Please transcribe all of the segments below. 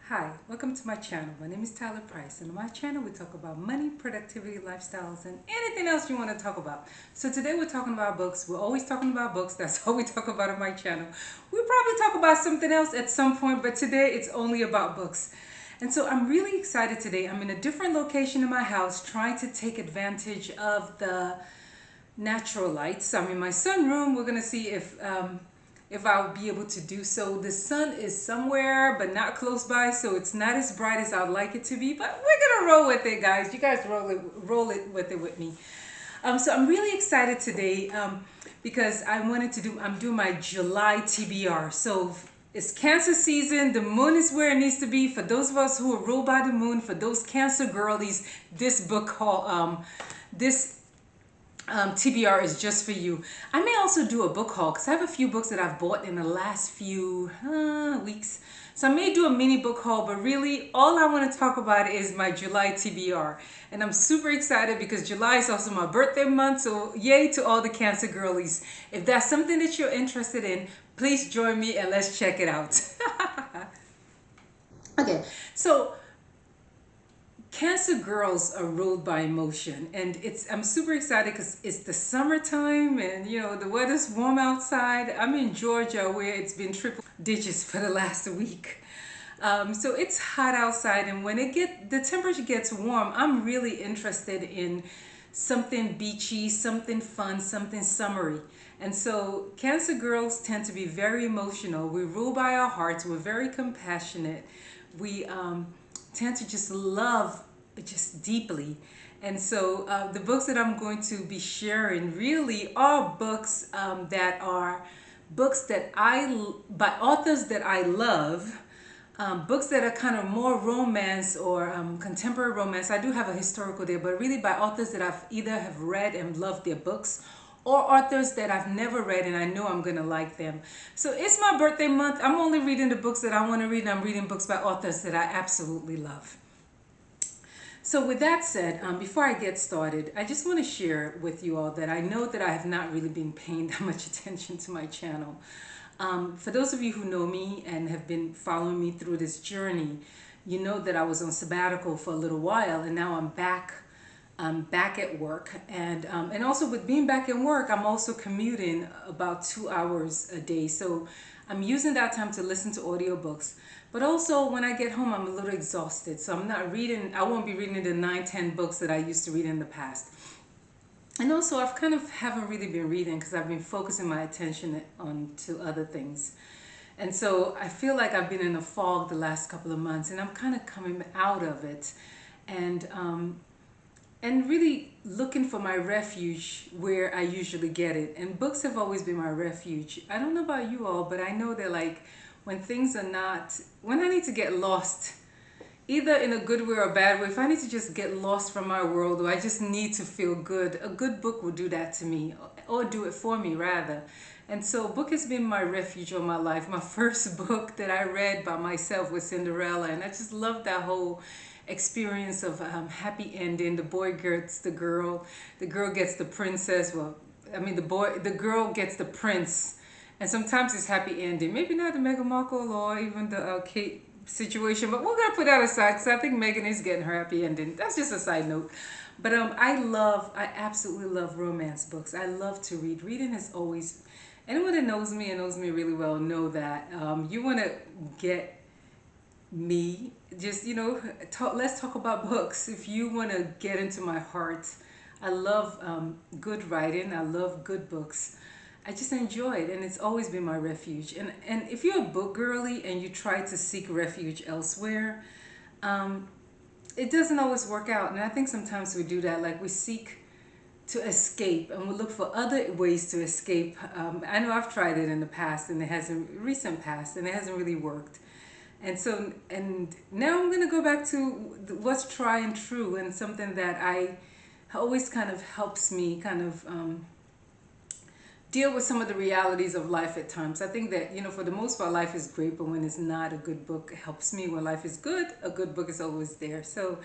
Hi, welcome to my channel. My name is Tyler Price, and on my channel we talk about money, productivity, lifestyles, and anything else you want to talk about. So today we're talking about books. We're always talking about books. That's all we talk about on my channel. We probably talk about something else at some point, but today it's only about books. And so I'm really excited today. I'm in a different location in my house trying to take advantage of the natural lights. I'm in my sunroom. We're going to see if I'll be able to do so. The sun is somewhere but not close by, so it's not as bright as I'd like it to be, but we're gonna roll with it, guys. You guys roll it with it with me. So I'm really excited today because I'm doing my July TBR. So it's Cancer season. The moon is where it needs to be. For those of us who are ruled by the moon, for those Cancer girlies, this book called this TBR is just for you. I may also do a book haul because I have a few books that I've bought in the last few weeks. So I may do a mini book haul, but really all I want to talk about is my July TBR. And I'm super excited because July is also my birthday month. So yay to all the Cancer girlies. If that's something that you're interested in, please join me and let's check it out. Okay, so Cancer girls are ruled by emotion, and I'm super excited because it's the summertime, and the weather's warm outside. I'm in Georgia where it's been triple digits for the last week. So it's hot outside, and when the temperature gets warm, I'm really interested in something beachy, something fun, something summery. And so Cancer girls tend to be very emotional. We rule by our hearts. We're very compassionate. We tend to just love just deeply. And so the books that I'm going to be sharing really are books that are books that by authors that I love, books that are kind of more romance or contemporary romance. I do have a historical there, but really by authors that I've either have read and loved their books, or authors that I've never read and I know I'm going to like them. So it's my birthday month. I'm only reading the books that I want to read, and I'm reading books by authors that I absolutely love. So with that said, before I get started, I just want to share with you all that I know that I have not really been paying that much attention to my channel. For those of you who know me and have been following me through this journey, you know that I was on sabbatical for a little while, and now I'm back. I'm back at work, and also with being back at work, I'm also commuting about 2 hours a day. So I'm using that time to listen to audiobooks. But also when I get home, I'm a little exhausted. So I'm not reading, I won't be reading the 9, 10 books that I used to read in the past. And also I've kind of haven't really been reading because I've been focusing my attention on to other things. And so I feel like I've been in a fog the last couple of months, and I'm kind of coming out of it. And really looking for my refuge where I usually get it. And books have always been my refuge. I don't know about you all, but I know that like when things are not, when I need to get lost, either in a good way or a bad way, if I need to just get lost from my world, or I just need to feel good, a good book will do that to me, or do it for me rather. And so book has been my refuge all my life. My first book that I read by myself was Cinderella, and I just loved that whole experience of happy ending. The boy gets the girl gets the princess. Well, I mean the girl gets the prince, and sometimes it's happy ending. Maybe not the Meghan Markle or even the Kate situation, but we're gonna put that aside because I think Meghan is getting her happy ending. That's just a side note. But I absolutely love romance books. I love to read. Reading has always, anyone that knows me and knows me really well know that you want to get me, just let's talk about books. If you want to get into my heart, I love good writing. I love good books. I just enjoy it, and it's always been my refuge. And if you're a book girly and you try to seek refuge elsewhere, um, it doesn't always work out. And I think sometimes we do that, like we seek to escape and we look for other ways to escape. I know I've tried it in the past, and it hasn't, recent past, and it hasn't really worked. And so, and now I'm going to go back to what's tried and true, and something that I always kind of helps me kind of deal with some of the realities of life at times. I think that, for the most part, life is great, but when it's not, a good book helps me. When life is good, a good book is always there. So,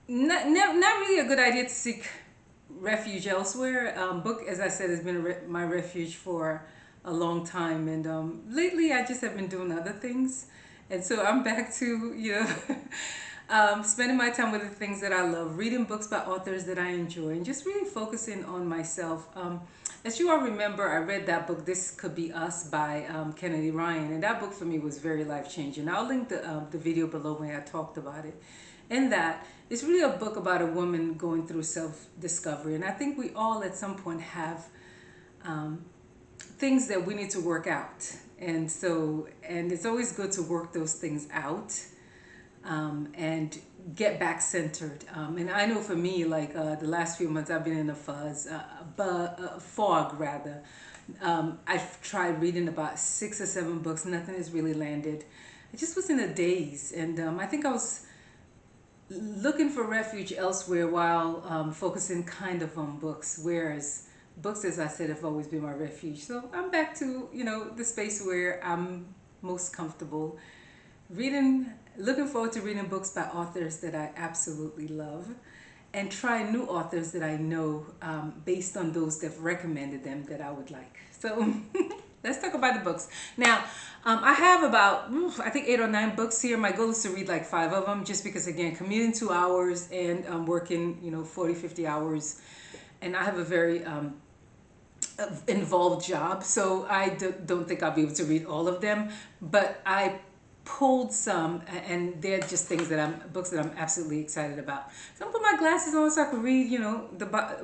not really a good idea to seek refuge elsewhere. Book, as I said, has been my refuge for a long time, and lately I just have been doing other things. And so I'm back to, spending my time with the things that I love, reading books by authors that I enjoy, and just really focusing on myself. As you all remember, I read that book, This Could Be Us by Kennedy Ryan, and that book for me was very life changing. I'll link the video below where I talked about it. In that, it's really a book about a woman going through self discovery, and I think we all at some point have things that we need to work out. And it's always good to work those things out and get back centered. And I know for me, like the last few months, I've been in a fog rather. I've tried reading about 6 or 7 books. Nothing has really landed. I just was in a daze, and I think I was looking for refuge elsewhere while focusing kind of on books, whereas books, as I said, have always been my refuge. So I'm back to, the space where I'm most comfortable reading, looking forward to reading books by authors that I absolutely love, and try new authors that I know based on those that have recommended them that I would like. So let's talk about the books. Now, I have about, I think 8 or 9 books here. My goal is to read like 5 of them, just because, again, commuting 2 hours and working, 40, 50 hours. And I have a very involved job, so I don't think I'll be able to read all of them. But I pulled some, and they're just books that I'm absolutely excited about. So I'm gonna put my glasses on so I can read,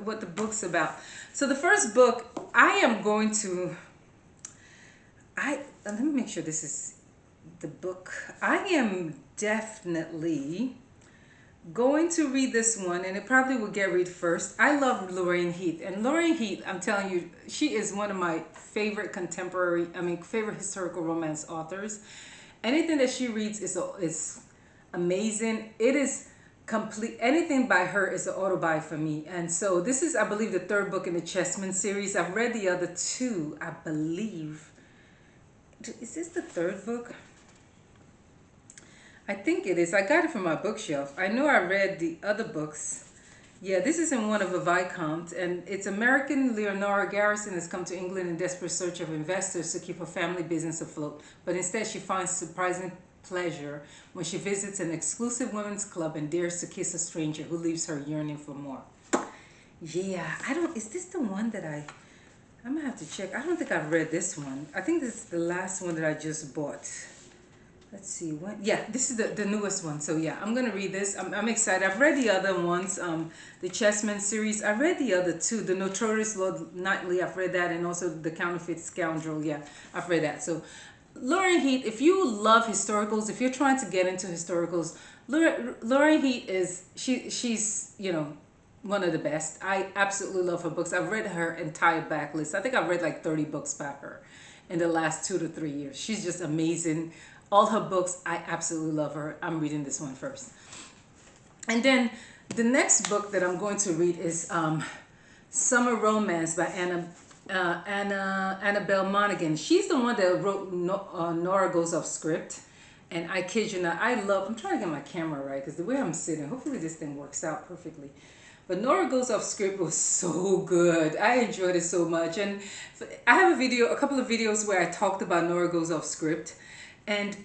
what the book's about. So the first book I am going to, let me make sure this is the book. I am definitely going to read this one, and it probably will get read first. I love Lorraine Heath, and Lorraine Heath, I'm telling you, she is one of my favorite favorite historical romance authors. Anything that she reads is amazing. It is complete. Anything by her is an auto-buy for me. And so this is, I believe, the 3rd book in the Chessman series. I've read the other 2, I believe. Is this the 3rd book? I think it is. I got it from my bookshelf. I know I read the other books. Yeah, this is in one of a Viscount, and it's American Leonora Garrison has come to England in desperate search of investors to keep her family business afloat, but instead she finds surprising pleasure when she visits an exclusive women's club and dares to kiss a stranger who leaves her yearning for more. Yeah, is this the one that I'm gonna have to check. I don't think I've read this one. I think this is the last one that I just bought. Let's see what. Yeah, this is the newest one. So yeah, I'm gonna read this. I'm excited. I've read the other ones, the Chessman series. I read the other 2, the Notorious Lord Knightley. I've read that, and also the Counterfeit Scoundrel. Yeah, I've read that. So, Lorraine Heath. If you love historicals, if you're trying to get into historicals, Lorraine Heath she's one of the best. I absolutely love her books. I've read her entire backlist. I think I've read like 30 books by her in the last 2 to 3 years. She's just amazing. All her books, I absolutely love her. I'm reading this one first. And then the next book that I'm going to read is Summer Romance by Annabelle Monaghan. She's the one that wrote Nora Goes Off Script. And I kid you not, I'm trying to get my camera right because the way I'm sitting, hopefully this thing works out perfectly. But Nora Goes Off Script was so good. I enjoyed it so much. And I have a couple of videos where I talked about Nora Goes Off Script. And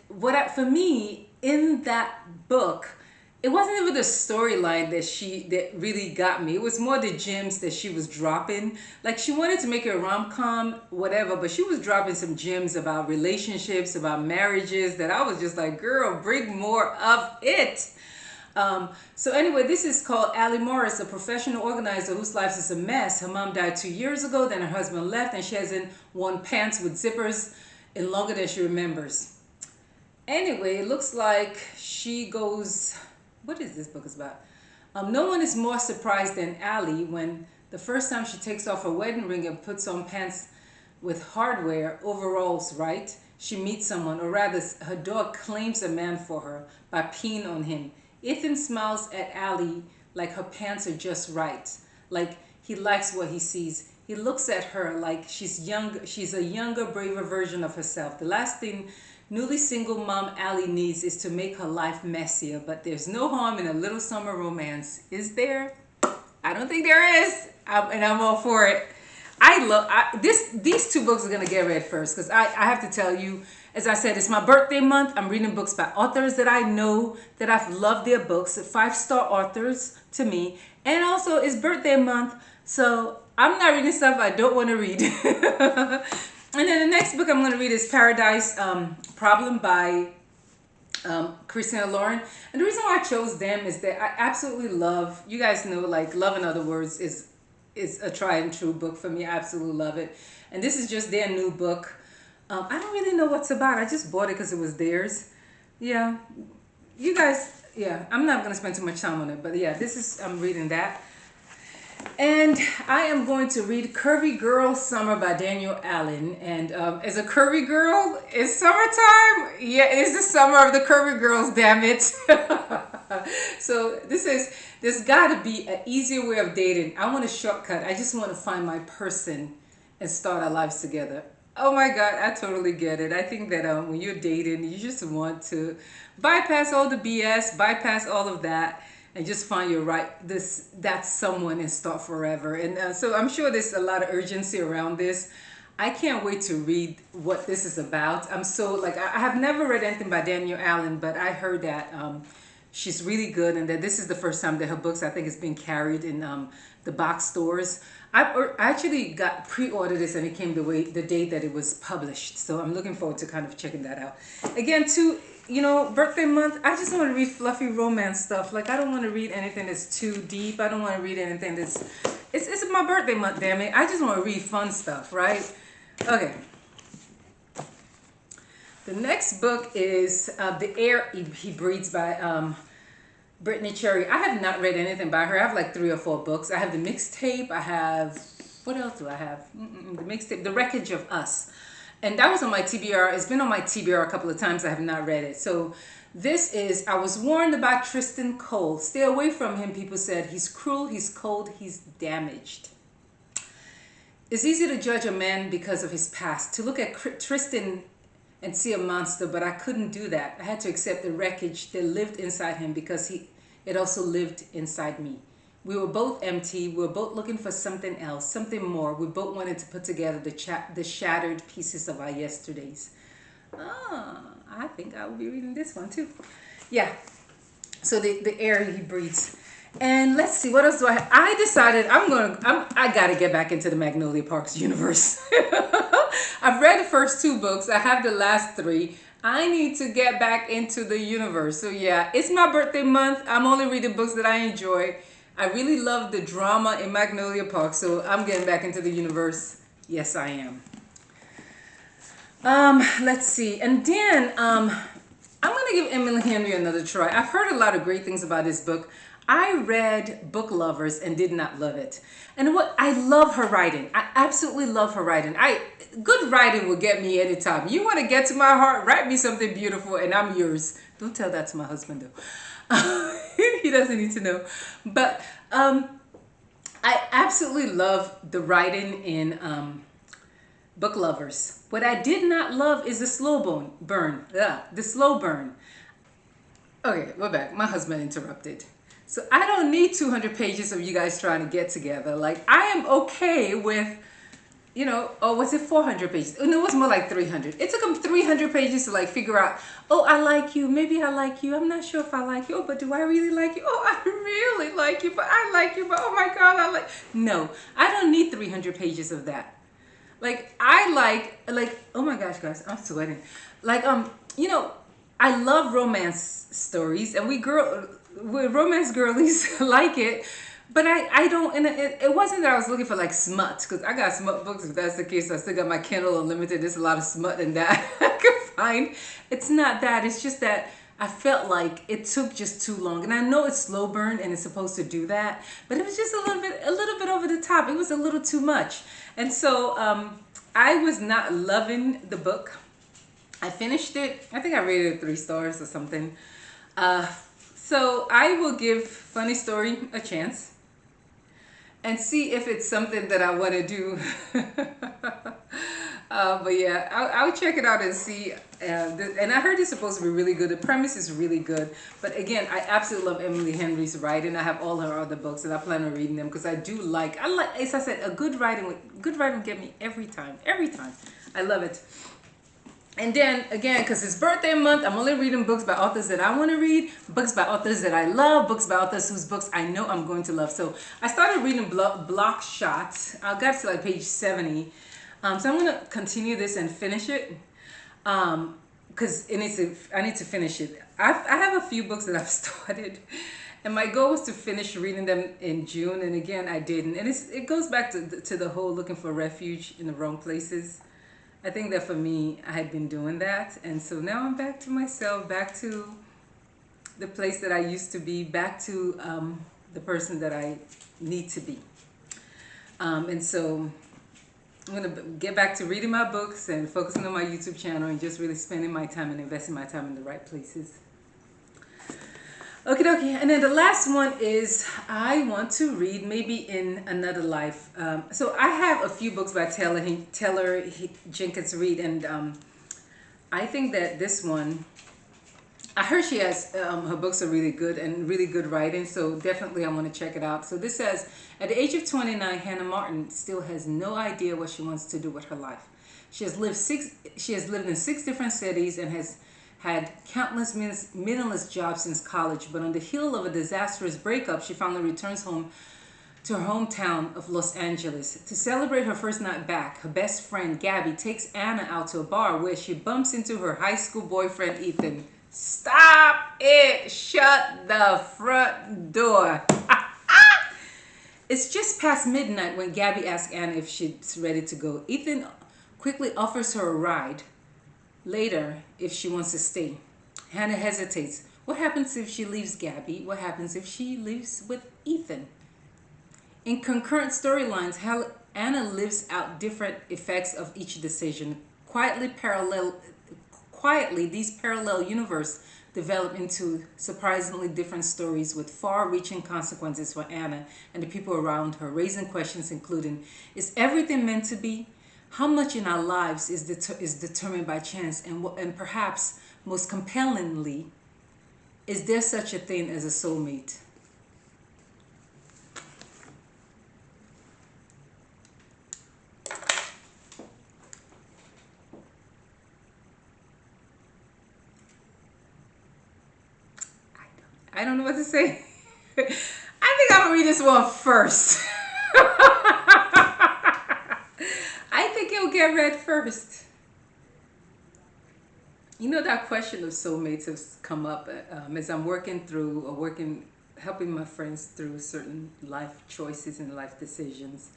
for me, in that book, it wasn't even the storyline that really got me. It was more the gems that she was dropping. Like, she wanted to make it a rom-com, whatever, but she was dropping some gems about relationships, about marriages, that I was just like, girl, bring more of it. So anyway, this is called Allie Morris, a professional organizer whose life is a mess. Her mom died 2 years ago, then her husband left, and she hasn't worn pants with zippers in longer than she remembers. Anyway, it looks like she goes, what is this book about? No one is more surprised than Allie when the first time she takes off her wedding ring and puts on pants with hardware, overalls, right? She meets someone, or rather, her dog claims a man for her by peeing on him. Ethan smiles at Allie like her pants are just right, like he likes what he sees. He looks at her like she's a younger, braver version of herself. The last thing newly single mom Allie needs is to make her life messier, but there's no harm in a little summer romance. Is there? I don't think there is, and I'm all for it. These 2 books are gonna get read first because I have to tell you, As I said, it's my birthday month. I'm reading books by authors that I know, that I've loved their books, 5-star authors to me. And also, it's birthday month, so I'm not reading stuff I don't want to read. And then the next book I'm going to read is Paradise Problem by Christina Lauren. And the reason why I chose them is that I absolutely love, you guys know, like, Love in Other Words is a tried and true book for me. I absolutely love it. And this is just their new book. I don't really know what's about. I just bought it because it was theirs. Yeah, you guys, yeah, I'm not going to spend too much time on it. But yeah, I'm reading that. And I am going to read Curvy Girl Summer by Daniel Allen. And as a curvy girl, it's summertime. Yeah, it's the summer of the curvy girls, damn it. So there's got to be an easier way of dating. I want a shortcut. I just want to find my person and start our lives together. Oh my God, I totally get it. I think that when you're dating, you just want to bypass all the BS, bypass all of that, and just find your that's someone and start forever. And so I'm sure there's a lot of urgency around this. I can't wait to read what this is about. I'm so, like, I have never read anything by Daniel Allen, but I heard that she's really good, and that this is the first time that her books, I think, is being carried in the box stores. I actually got pre-ordered this, and it came the day that it was published. So I'm looking forward to kind of checking that out. Again, too, birthday month, I just want to read fluffy romance stuff. Like, I don't want to read anything that's too deep. I don't want to read anything it's my birthday month, damn it. I just want to read fun stuff, right? Okay. The next book is The Air He Breathes by Brittany Cherry. I have not read anything by her. I have like 3 or 4 books. I have the mixtape. I have, what else do I have? The mixtape, The Wreckage of Us. And that was on my TBR. It's been on my TBR a couple of times. I have not read it. So this is, I was warned about Tristan Cole. Stay away from him, people said. He's cruel, he's cold, he's damaged. It's easy to judge a man because of his past. To look at Tristan and see a monster, but I couldn't do that. I had to accept the wreckage that lived inside him because it also lived inside me. We were both empty. We were both looking for something else, something more. We both wanted to put together the shattered pieces of our yesterdays. I think I will be reading this one too. Yeah. So the air he breathes. And let's see, what else do I have? I decided I got to get back into the Magnolia Parks universe. I've read the first 2 books. I have the last 3. I need to get back into the universe. So yeah, it's my birthday month. I'm only reading books that I enjoy. I really love the drama in Magnolia Park, so I'm getting back into the universe. Yes, I am. Let's see. And then I'm going to give Emily Henry another try. I've heard a lot of great things about this book. I read Book Lovers and did not love it. And I love her writing. I absolutely love her writing. Good writing will get me anytime. You want to get to my heart, write me something beautiful and I'm yours. Don't tell that to my husband though. He doesn't need to know. But I absolutely love the writing in Book Lovers. What I did not love is the slow burn. The slow burn. Okay, we're back. My husband interrupted. So I don't need 200 pages of you guys trying to get together. Like, I am okay with, was it 400 pages? No, it was more like 300. It took him 300 pages to like figure out, oh, I like you. Maybe I like you. I'm not sure if I like you. Oh, but do I really like you? Oh, I really like you, but I like you. But oh my God, No, I don't need 300 pages of that. Like, oh my gosh, guys, I'm sweating. Like, I love romance stories, and we're romance girlies like it, but I don't, and it wasn't that I was looking for like smut, because I got smut books. If that's the case, I still got my Kindle Unlimited. There's a lot of smut in that I can find. It's not that. It's just that I felt like it took just too long, and I know it's slow burn and it's supposed to do that, but it was just a little bit over the top. It was a little too much, and so I was not loving the book. I finished it. I think I rated it 3 stars or something. So I will give Funny Story a chance and see if it's something that I want to do. But yeah, I'll check it out and see. And I heard it's supposed to be really good. The premise is really good. But again, I absolutely love Emily Henry's writing. I have all her other books and I plan on reading them because I like, as I said, good writing will get me every time. I love it. And then again, because it's birthday month, I'm only reading books by authors that I want to read, books by authors that I love, books by authors whose books I know I'm going to love. So I started reading Block Shots. I got to like page 70. So I'm going to continue this and finish it. Because I need to finish it. I have a few books that I've started, and my goal was to finish reading them in June, and again I didn't. And it goes back to the whole looking for refuge in the wrong places. I think that for me, I had been doing that, and so now I'm back to myself, back to the place that I used to be, back to the person that I need to be. And so I'm going to get back to reading my books and focusing on my YouTube channel and just really spending my time and investing my time in the right places. Okay, okay. And then the last one is I want to read maybe in another life. So I have a few books by Taylor Jenkins Reid, and I think that this one, I heard she has, her books are really good and really good writing, so definitely I want to check it out. So this says, at the age of 29, Hannah Martin still has no idea what she wants to do with her life. She has lived in 6 different cities and has had countless meaningless jobs since college, but on the heel of a disastrous breakup, she finally returns home to her hometown of Los Angeles. To celebrate her first night back, her best friend Gabby takes Anna out to a bar where she bumps into her high school boyfriend Ethan. Stop it! Shut the front door. It's just past midnight when Gabby asks Anna if she's ready to go. Ethan quickly offers her a ride later if she wants to stay. Hannah hesitates. What happens if she leaves Gabby? What happens if she leaves with Ethan? In concurrent storylines, Anna lives out different effects of each decision. Quietly, these parallel universes develop into surprisingly different stories with far-reaching consequences for Anna and the people around her, raising questions including, is everything meant to be? How much in our lives is determined by chance? And perhaps most compellingly, is there such a thing as a soulmate? I don't know what to say. I think I'm gonna read this one first. I think it'll get read first. You know, that question of soulmates has come up as I'm working through or helping my friends through certain life choices and life decisions.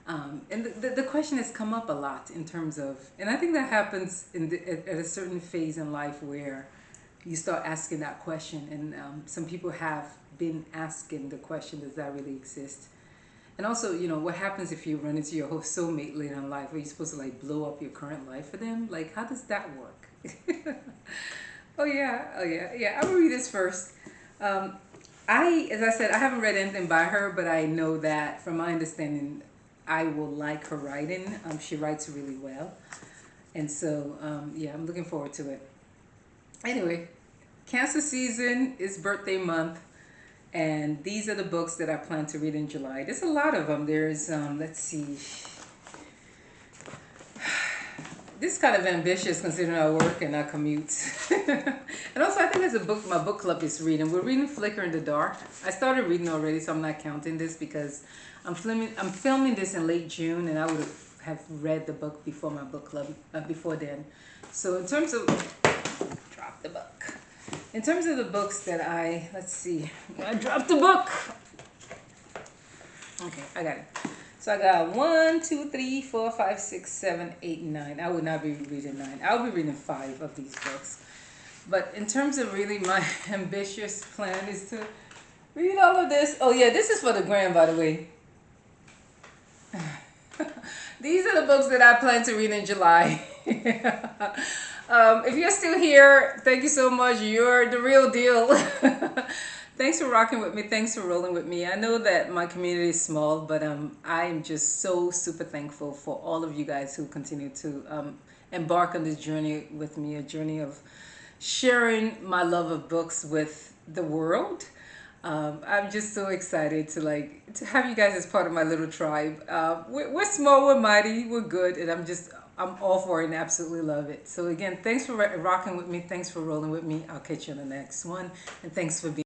And the question has come up a lot in terms of, and I think that happens at a certain phase in life where you start asking that question, and some people have been asking the question, does that really exist? And also, you know, what happens if you run into your whole soulmate later in life? Are you supposed to like blow up your current life for them? Like, how does that work? Yeah. I'm gonna read this first. As I said, I haven't read anything by her, but I know that from my understanding, I will like her writing. She writes really well, and so yeah, I'm looking forward to it. Anyway, Cancer season is birthday month, and these are the books that I plan to read in July. There's a lot of them. There's let's see. This is kind of ambitious considering I work and I commute. And also, I think there's a book my book club is reading. We're reading Flicker in the Dark. I started reading already, so I'm not counting this because I'm filming this in late June, and I would have read the book before my book club before then. So in terms of drop the book. In terms of the books that let's see, I dropped the book. Okay, I got it. So I got 1, 2, 3, 4, 5, 6, 7, 8, 9. I would not be reading 9. I'll be reading 5 of these books. But in terms of really my ambitious plan is to read all of this. Oh yeah, this is for the gram, by the way. These are the books that I plan to read in July. If you're still here, thank you so much. You're the real deal. Thanks for rocking with me. Thanks for rolling with me. I know that my community is small, but I am just so super thankful for all of you guys who continue to embark on this journey with me, a journey of sharing my love of books with the world. I'm just so excited to have you guys as part of my little tribe. We're small, we're mighty, we're good, and I'm just I'm all for it and absolutely love it. So again, thanks for rocking with me. Thanks for rolling with me. I'll catch you on the next one. And thanks for being